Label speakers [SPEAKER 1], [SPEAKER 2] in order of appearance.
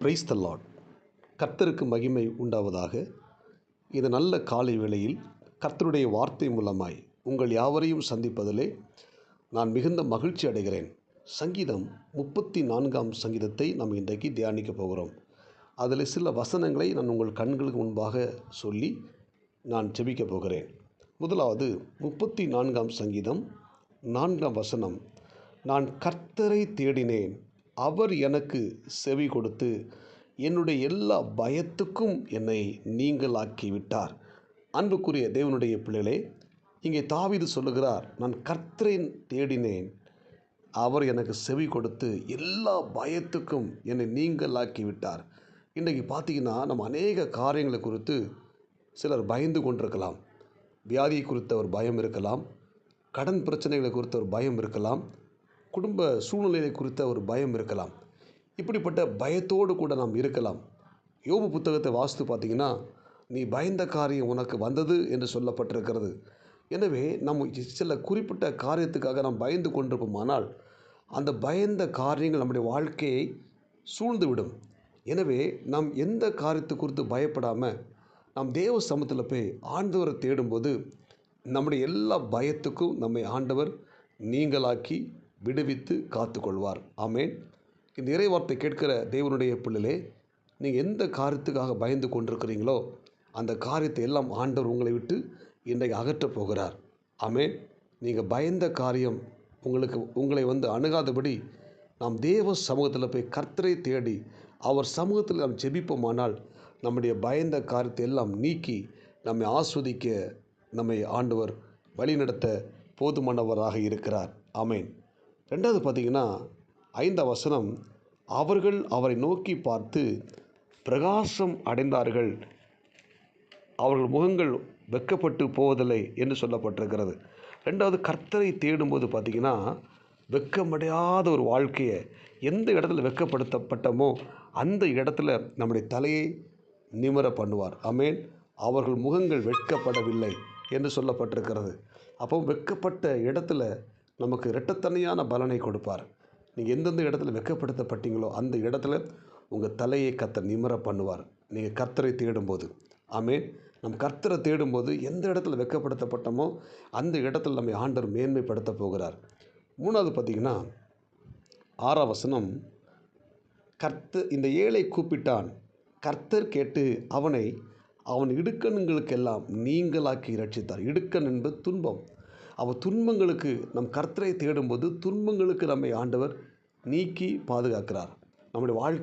[SPEAKER 1] Praise the Lord. கர்த்தருக்கு மகிமை உண்டாவதாக. இந்த நல்ல காலை வேளையில் கர்த்தருடைய வார்த்தை மூலமாய் உங்கள் யாவரையும் சந்திப்பதிலே நான் மிகுந்த மகிழ்ச்சி அடைகிறேன். சங்கீதம் 34ஆம் சங்கீதத்தை நாம் இன்றைக்கு தியானிக்க போகிறோம். அதில் சில வசனங்களை நான் உங்கள் கண்களுக்கு முன்பாக சொல்லி நான் ஜெபிக்க போகிறேன். முதலாவது 34ஆம் சங்கீதம் 4ஆம் வசனம். நான் கர்த்தரை தேடினேன், அவர் எனக்கு செவி கொடுத்து என்னுடைய எல்லா பயத்துக்கும் என்னை நீங்களாக்கி விட்டார். அன்புக்குரிய தேவனுடைய பிள்ளைகளே, இங்கே தாவீது சொல்லுகிறார், நான் கர்த்தரை தேடினேன், அவர் எனக்கு செவி கொடுத்து எல்லா பயத்துக்கும் என்னை நீங்களாக்கி விட்டார். இன்றைக்கு பார்த்தீங்கன்னா நம்ம அநேக காரியங்களை குறித்து சிலர் பயந்து கொண்டிருக்கலாம். வியாதியை குறித்த ஒரு பயம் இருக்கலாம், கடன் பிரச்சனைகளை குறித்த ஒரு பயம் இருக்கலாம், குடும்ப சூழ்நிலை குறித்த ஒரு பயம் இருக்கலாம். இப்படிப்பட்ட பயத்தோடு கூட நாம் இருக்கலாம். யோபு புத்தகத்தை வாசித்து பார்த்தீங்கன்னா, நீ பயந்த காரியம் உனக்கு வந்தது என்று சொல்லப்பட்டிருக்கிறது. எனவே நம்ம சில குறிப்பிட்ட காரியத்துக்காக நாம் பயந்து கொண்டிருப்போமானால் அந்த பயந்த காரியங்கள் நம்முடைய வாழ்க்கையை சூழ்ந்து விடும். எனவே நாம் எந்த காரியத்தை குறித்து பயப்படாமல் நாம் தேவ சமூகத்தில் போய் ஆண்டவரை தேடும்போது நம்முடைய எல்லா பயத்துக்கும் நம்மை ஆண்டவர் நீங்களாக்கி விடுவித்து காத்துக்கொள்வார். ஆமேன். இந்த இறைவார்த்தை கேட்கிற தேவனுடைய பிள்ளைகளே, நீங்கள் எந்த காரியத்துக்காக பயந்து கொண்டிருக்கிறீங்களோ அந்த காரியத்தை எல்லாம் ஆண்டவர் உங்களை விட்டு இன்றைக்கு அகற்றப் போகிறார். ஆமேன். நீங்கள் பயந்த காரியம் உங்களை அணுகாதபடி நாம் தேவ சமூகத்தில் போய் கர்த்தரை தேடி அவர் சமூகத்தில் நாம் ஜெபிப்போமானால் நம்முடைய பயந்த காரியத்தை எல்லாம் நீக்கி நம்மை ஆஸ்வதிக்க நம்மை ஆண்டவர் வழிநடத்த போதுமானவராக இருக்கிறார். ஆமேன். ரெண்டாவது பார்த்தீங்கன்னா 5ஆம் வசனம், அவர்கள் அவரை நோக்கி பார்த்து பிரகாசம் அடைந்தார்கள், அவர்கள் முகங்கள் வெட்கப்பட்டு போவதில்லை என்று சொல்லப்பட்டிருக்கிறது. ரெண்டாவது, கர்த்தரை தேடும்போது பார்த்திங்கன்னா வெட்கமடையாத ஒரு வாழ்க்கையை, எந்த இடத்துல வெட்கப்படுத்தப்பட்டமோ அந்த இடத்துல நம்முடைய தலையை நிமிர பண்ணுவார். ஆமேன். அவர்கள் முகங்கள் வெட்கப்படவில்லை என்று சொல்லப்பட்டிருக்கிறது. அப்போ வெட்கப்பட்ட இடத்துல நமக்கு இரட்டத்தனையான பலனை கொடுப்பார். நீங்கள் எந்தெந்த இடத்துல வெட்கப்படுத்தப்பட்டீங்களோ அந்த இடத்துல உங்கள் தலையை கர்த்தர் நிமிர பண்ணுவார், நீங்கள் கர்த்தரை தேடும்போது. ஆமேன். நம் கர்த்தரை தேடும்போது எந்த இடத்துல வெட்கப்படுத்தப்பட்டோமோ அந்த இடத்துல நம்மை ஆண்டவர் மேன்மைப்படுத்த போகிறார். மூணாவது பார்த்திங்கன்னா 6ஆம் வசனம், இந்த ஏழை கூப்பிட்டான், கர்த்தர் கேட்டு அவன் இடுக்கண்களுக்கெல்லாம் நீங்களாக்கி ரட்சித்தார். இடுக்கண் என்பது துன்பம். துன்பங்களுக்கு நம் கர்த்தரை தேடும்போது துன்பங்களுக்கு நம்மை ஆண்டவர் நீக்கி பாதுகாக்கிறார். நம்முடைய வாழ்க்கை